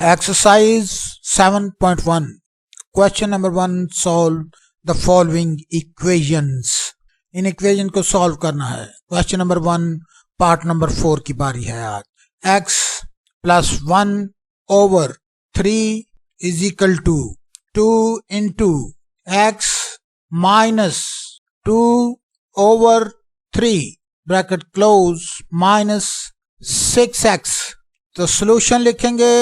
Exercise 7.1. Question number 1. Solve the following equations. In equation को solve करना है. Question number 1 part number 4 की बारी है आज. x plus 1 over 3 is equal to 2 into x minus 2 over 3 bracket close minus 6x. तो solution लिखेंगे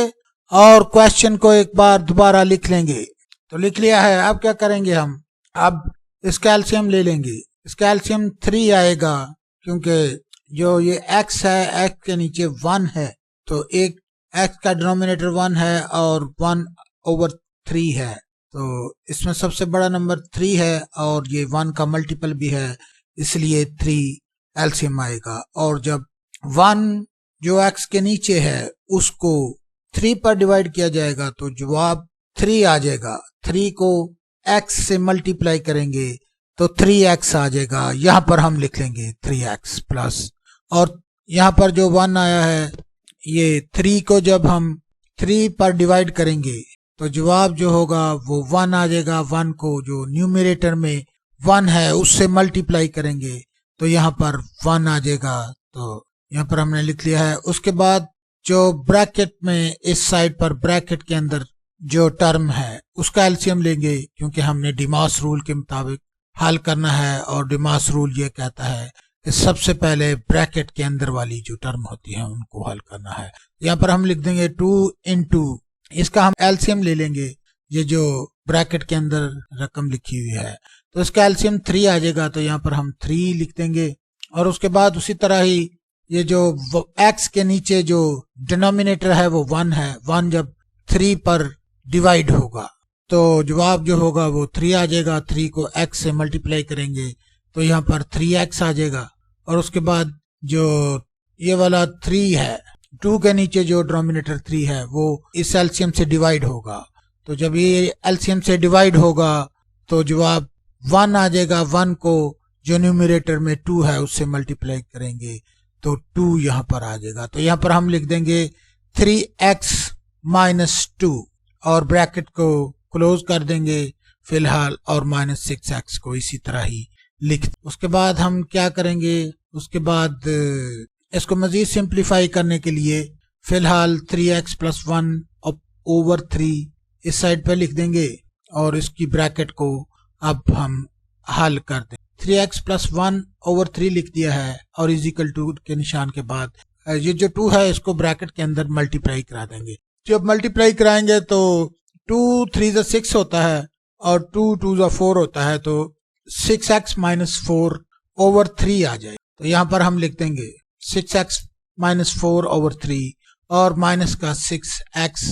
और क्वेश्चन को एक बार दोबारा लिख लेंगे. तो लिख लिया है. अब क्या करेंगे हम? अब इसका एलसीएम ले लेंगे. इसका एलसीएम 3 आएगा क्योंकि जो ये x है, x के नीचे 1 है, तो एक x का डिनोमिनेटर 1 है और 1 ओवर 3 है. तो इसमें सबसे बड़ा नंबर 3 है और ये 1 का मल्टीपल भी है, इसलिए 3 एलसीएम आएगा. और जब 1 जो x के नीचे है उसको 3 पर डिवाइड किया जाएगा तो जवाब 3 आ जाएगा. 3 को x से मल्टीप्लाई करेंगे तो 3x आ जाएगा. यहाँ पर हम लिख लेंगे 3x प्लस, और यहाँ पर जो 1 आया है, ये 3 को जब हम 3 पर डिवाइड करेंगे तो जवाब जो होगा वो 1 आ जाएगा. 1 को जो न्यूमरेटर में 1 है उससे मल्टीप्लाई करेंगे तो यहाँ पर 1 आ जाएगा. तो यहाँ पर हमने लिख लिया है. उसके बाद जो ब्रैकेट में इस साइड पर ब्रैकेट के अंदर जो टर्म है उसका एलसीएम लेंगे क्योंकि हमने डिमास रूल के मुताबिक हल करना है, और डिमास रूल ये कहता है कि सबसे पहले ब्रैकेट के अंदर वाली जो टर्म होती है उनको हल करना है. यहाँ पर हम लिख देंगे 2 इंटू, इसका हम एलसीएम ले लेंगे. ये जो ब्रैकेट के अंदर रकम लिखी हुई है तो इसका एलसीएम 3 आ जाएगा, तो यहाँ पर हम 3 लिख देंगे. और उसके बाद उसी तरह ही ये जो x के नीचे जो डिनोमिनेटर है वो 1 है. 1 जब 3 पर डिवाइड होगा तो जवाब जो होगा वो 3 आ जाएगा. 3 को x से मल्टीप्लाई करेंगे तो यहाँ पर 3x आ जाएगा. और उसके बाद जो ये वाला 3 है, 2 के नीचे जो डिनोमिनेटर 3 है वो इस एलसीएम से डिवाइड होगा. तो जब ये एलसीएम से डिवाइड होगा तो जवाब 1 आ जाएगा. 1 को जो न्यूमरेटर में 2 है उससे मल्टीप्लाई करेंगे तो 2 यहाँ पर आ जाएगा. तो यहाँ पर हम लिख देंगे 3x माइनस 2 और ब्रैकेट को क्लोज कर देंगे फिलहाल, और माइनस 6x को इसी तरह ही लिख. उसके बाद हम क्या करेंगे? उसके बाद इसको मजीद सिंप्लीफाई करने के लिए फिलहाल 3x प्लस 1 ओवर 3 इस साइड पर लिख देंगे और इसकी ब्रैकेट को अब हम हल कर दें. 3x प्लस 1 ओवर 3 लिख दिया है और इजिकल टू के निशान के बाद ये जो 2 है इसको ब्रैकेट के अंदर मल्टीप्लाई करा देंगे. जब मल्टीप्लाई कराएंगे तो 2 3 6 होता है और 2 2 4 होता है, तो 6x माइनस 4 ओवर 3 आ जाए. तो यहाँ पर हम लिख देंगे 6x माइनस 4 ओवर 3 और माइनस का 6x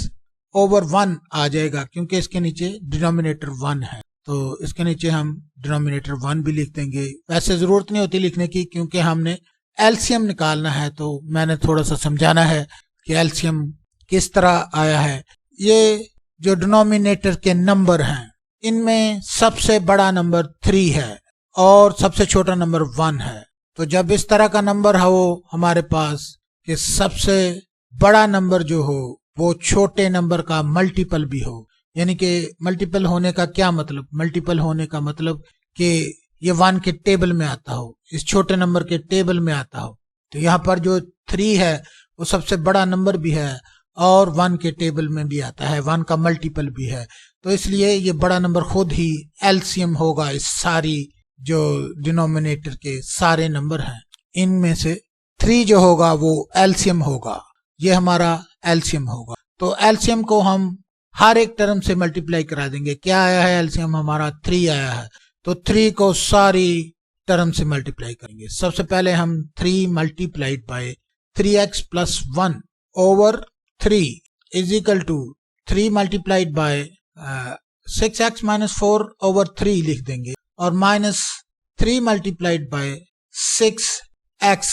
ओवर 1 आ जाएगा क्योंकि इसके नीचे डिनोमिनेटर 1 है, तो इसके नीचे हम डिनोमिनेटर 1 भी लिख देंगे. वैसे जरूरत नहीं होती लिखने की क्योंकि हमने एलसीएम निकालना है, तो मैंने थोड़ा सा समझाना है कि एलसीएम किस तरह आया है. ये जो डिनोमिनेटर के नंबर हैं इनमें सबसे बड़ा नंबर 3 है और सबसे छोटा नंबर 1 है. तो जब इस तरह का नंबर हो हमारे पास कि सबसे बड़ा नंबर जो हो वो छोटे नंबर का मल्टीपल भी हो, यानी कि मल्टीपल होने का क्या मतलब? मल्टीपल होने का मतलब कि ये 1 के टेबल में आता हो, इस छोटे नंबर के टेबल में आता हो. तो यहाँ पर जो 3 है वो सबसे बड़ा नंबर भी है और 1 के टेबल में भी आता है, 1 का मल्टीपल भी है. तो इसलिए ये बड़ा नंबर खुद ही एलसीएम होगा. इस सारी जो डिनोमिनेटर के सारे नंबर हैं इनमें से 3 जो होगा वो एलसीएम होगा. ये हमारा एलसीएम होगा. तो एलसीएम को हम हर एक टर्म से मल्टीप्लाई करा देंगे. क्या आया है? एलसीएम हमारा 3 आया है, तो 3 को सारी टर्म से मल्टीप्लाई करेंगे. सबसे पहले हम 3 multiplied by 3x plus 1 over 3 is equal to 3 multiplied by 6x minus 4 over 3 लिख देंगे और माइनस 3 मल्टीप्लाइड बाय 6x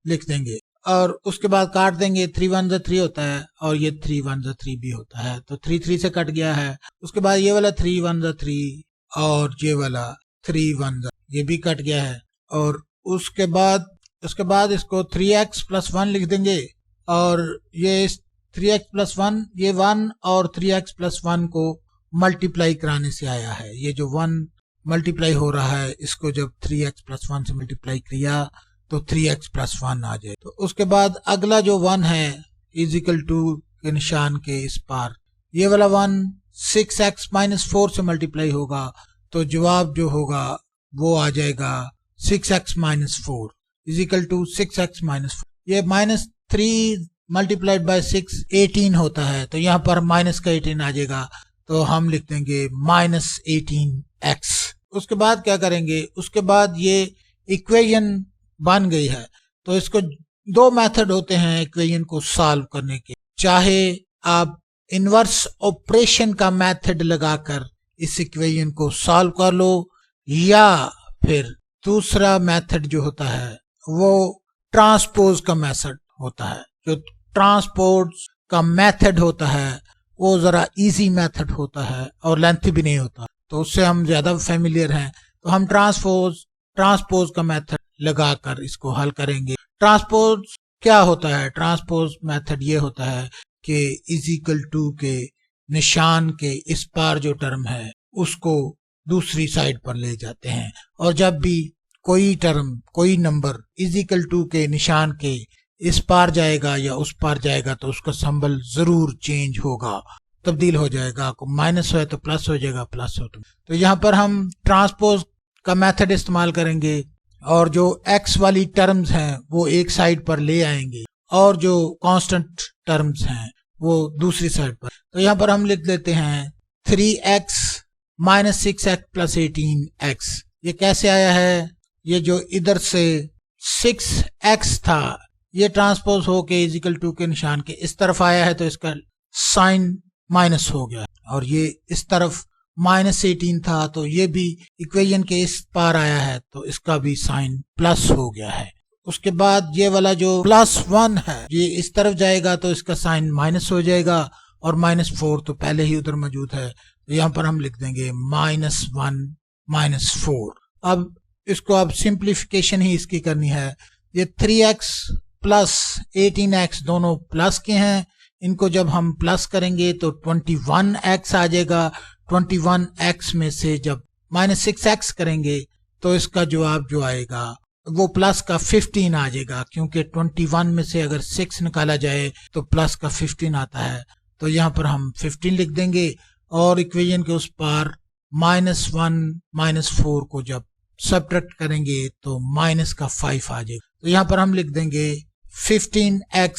लिख देंगे और उसके बाद काट देंगे. 3 1 3 होता है और ये 3 1 3 भी होता है, तो 3 3 से कट गया है. उसके बाद ये वाला 3 1 3 और ये वाला 3 1 ये भी कट गया है. और उसके बाद इसको 3x प्लस 1 लिख देंगे और ये 3x+1 ये 1 और 3x+1 को मल्टीप्लाई कराने से आया है। ये जो 1 मल्टीप्लाई हो रहा है इसको जब 3x+1 से मल्टीप्लाई किया तो 3x+1 आ जाए। तो उसके बाद अगला जो 1 है इजिकल टू के निशान के इस पार ये वाला 1 6x-4 से मल्टीप्लाई होगा तो जवाब जो होगा वो आ जाएगा 6x-4 इजिकल टू 6x-4। ये -3 मल्टीप्लाइड बाय 6 18 होता है तो यहाँ पर माइनस का 18 आ जाएगा तो हम लिख देंगे -18x। उसके बाद क्या करेंगे, उसके बाद ये इक्वेशन बन गई है तो इसको दो मेथड होते हैं इक्वेशन को सॉल्व करने के। चाहे आप इनवर्स ऑपरेशन का मेथड लगाकर इस इक्वेशन को सॉल्व कर लो या फिर दूसरा मेथड जो होता है वो ट्रांसपोज का मेथड होता है। जो ट्रांसपोज का मेथड होता है वो जरा इजी मेथड होता है और लेंथी भी नहीं होता तो उससे हम ज्यादा फेमिलियर हैं तो हम ट्रांसपोज का मेथड लगाकर इसको हल करेंगे। ट्रांसपोज क्या होता है? ट्रांसपोज मेथड ये होता है कि इजिकल टू के निशान के इस पार जो टर्म है उसको दूसरी साइड पर ले जाते हैं और जब भी कोई टर्म कोई नंबर इजिकल टू के निशान के इस पार जाएगा या उस पार जाएगा तो उसका सिंबल जरूर चेंज होगा, तब्दील हो जाएगा। माइनस है तो प्लस हो जाएगा, प्लस हो तो यहाँ पर हम ट्रांसपोज का मेथड इस्तेमाल करेंगे और जो x वाली टर्म्स हैं वो एक साइड पर ले आएंगे और जो कांस्टेंट टर्म्स हैं वो दूसरी साइड पर। तो यहाँ पर हम लिख देते हैं 3x - 6x + 18x। ये कैसे आया है? ये जो इधर से 6x था ये ट्रांसपोज होके इजिकल टू के निशान के इस तरफ आया है तो इसका साइन माइनस हो गया और ये इस तरफ -18 था तो ये भी इक्वेशन के इस पार आया है तो इसका भी साइन प्लस हो गया है। उसके बाद ये वाला जो +1 है ये इस तरफ जाएगा तो इसका साइन माइनस हो जाएगा और -4 तो पहले ही उधर मौजूद है तो यहाँ पर हम लिख देंगे -1 -4। अब इसको अब सिंप्लीफिकेशन ही इसकी करनी है। ये 3x + 18x दोनों प्लस के हैं, इनको जब हम प्लस करेंगे तो 21x आ जाएगा। 21x में से जब -6x करेंगे तो इसका जवाब जो आएगा वो प्लस का 15 आ जाएगा क्योंकि 21 में से अगर 6 निकाला जाए तो प्लस का 15 आता है तो यहाँ पर हम 15 लिख देंगे और इक्वेशन के उस पार -1 -4 को जब सब्ट्रैक्ट करेंगे तो माइनस का 5 आ जाएगा तो यहाँ पर हम लिख देंगे 15x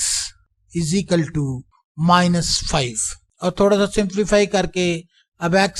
= -5 और थोड़ा सा सिंप्लीफाई करके अब x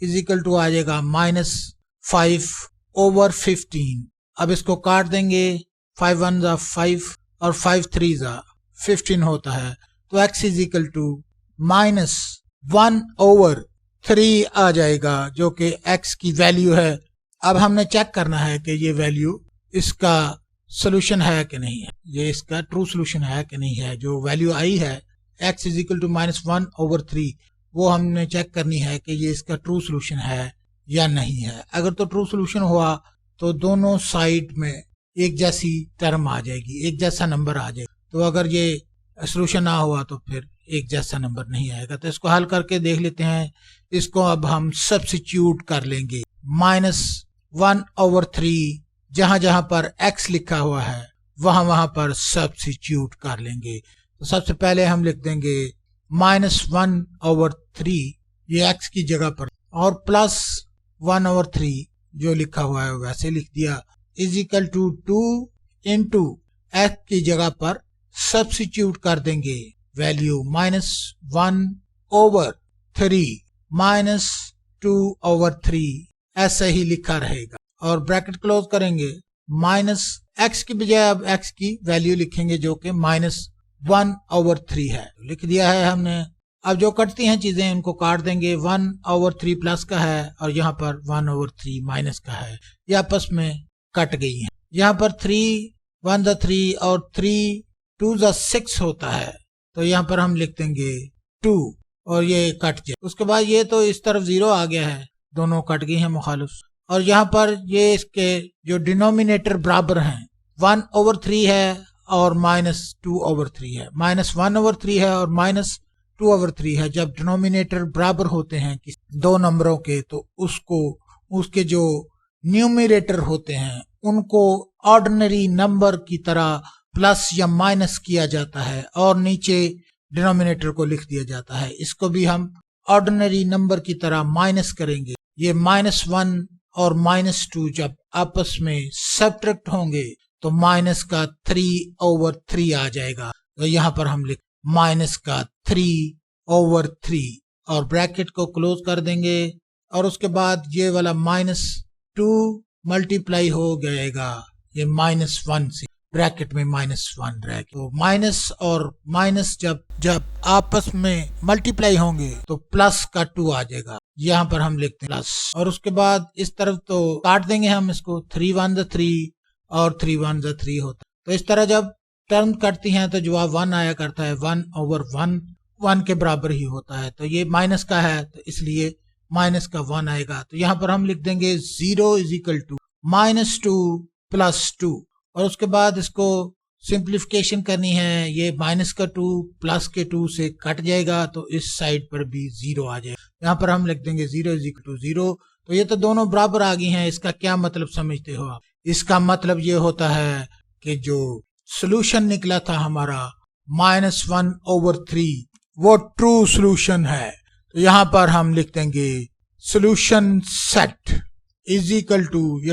= आ जाएगा -5/15। अब इसको काट देंगे, 5 1 = 5 और 5 3 = 15 होता है तो x = -1/3 आ जाएगा जो कि x की वैल्यू है। अब हमने चेक करना है कि ये वैल्यू इसका सोल्यूशन है कि नहीं है, ये इसका ट्रू सोल्यूशन है कि नहीं है। जो वैल्यू आई है x = -1/3 वो हमने चेक करनी है कि ये इसका ट्रू सोल्यूशन है या नहीं है। अगर तो ट्रू सोल्यूशन हुआ तो दोनों साइड में एक जैसी टर्म आ जाएगी, एक जैसा नंबर आ जाएगा। तो अगर ये सोल्यूशन ना हुआ तो फिर एक जैसा नंबर नहीं आएगा। तो इसको हल करके देख लेते हैं। इसको अब हम सब्स्टिट्यूट कर लेंगे। -1/3 जहां जहां पर x लिखा हुआ है वहां पर सब्स्टिट्यूट कर लेंगे। तो सबसे पहले हम लिख देंगे -1/3 ये x की जगह पर और +1/3 जो लिखा हुआ है वैसे लिख दिया = 2 × x की जगह पर सब्स्टिट्यूट कर देंगे वैल्यू -1/3 -2/3 ऐसा ही लिखा रहेगा और ब्रैकेट क्लोज करेंगे। -x की बजाय अब x की वैल्यू लिखेंगे जो कि -1/3 है। लिख दिया है हमने। अब जो कटती हैं चीजें उनको काट देंगे। 1/3 प्लस का है और यहाँ पर 1/3 माइनस का है, ये आपस में कट गई हैं। यहाँ पर 3 1 = 3 और 3 2 = 6 होता है तो यहाँ पर हम लिख देंगे 2 और ये कट जाए। उसके बाद ये तो इस तरफ 0 आ गया है, दोनों कट गई हैं मुखालिफ। और यहाँ पर ये इसके जो डिनोमिनेटर बराबर हैं 1/3 है और -2/3 है, -1/3 है और -2/3 है। जब डिनोमिनेटर बराबर होते हैं दो नंबरों के तो उसके जो न्यूमरेटर होते हैं उनको ऑर्डिनरी नंबर की तरह प्लस या माइनस किया जाता है और नीचे डिनोमिनेटर को लिख दिया जाता है। इसको भी हम ऑर्डिनरी नंबर की तरह माइनस करेंगे। ये -1 और -2 जब आपस में सब्ट्रैक्ट होंगे तो माइनस का 3/3 आ जाएगा। तो यहाँ पर हम लिख माइनस का 3/3 और ब्रैकेट को क्लोज कर देंगे और उसके बाद ये वाला -2 मल्टीप्लाई हो जाएगा ये -1 से, ब्रैकेट में -1 रहेगा। तो माइनस और माइनस जब आपस में मल्टीप्लाई होंगे तो प्लस का 2 आ जाएगा। यहाँ पर हम लिखते हैं प्लस और उसके बाद इस तरफ तो काट देंगे हम इसको, 3 1 3 और 3 1 3 होता है। तो इस तरह जब टर्म कटती हैं तो जवाब 1 आया करता है, 1/1 1 के बराबर ही होता है। तो ये माइनस का है तो इसलिए माइनस का 1 आएगा। तो यहाँ पर हम लिख देंगे 0 = -2 + 2 और उसके बाद इसको सिंप्लीफिकेशन करनी है। ये माइनस का 2 प्लस के 2 से कट जाएगा तो इस साइड पर भी 0 आ जाएगा। यहाँ पर हम लिख देंगे 0 = 0। तो ये तो दोनों बराबर आ गई हैं। इसका क्या मतलब समझते हो आप? इसका मतलब ये होता है कि जो सोल्यूशन निकला था हमारा -1/3 वो ट्रू सोल्यूशन है। तो यहाँ पर हम लिख देंगे सोल्यूशन सेट = ये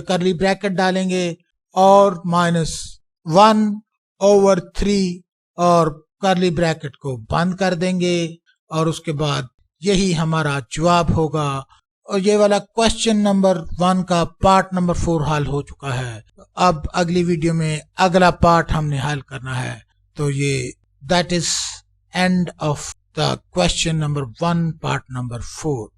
करली ब्रैकेट डालेंगे और -1/3 और करली ब्रैकेट को बंद कर देंगे और उसके बाद यही हमारा जवाब होगा। और ये वाला क्वेश्चन नंबर 1 का पार्ट नंबर 4 हल हो चुका है। अब अगली वीडियो में अगला पार्ट हमने हल करना है। तो ये that is end of the question number 1 part number 4।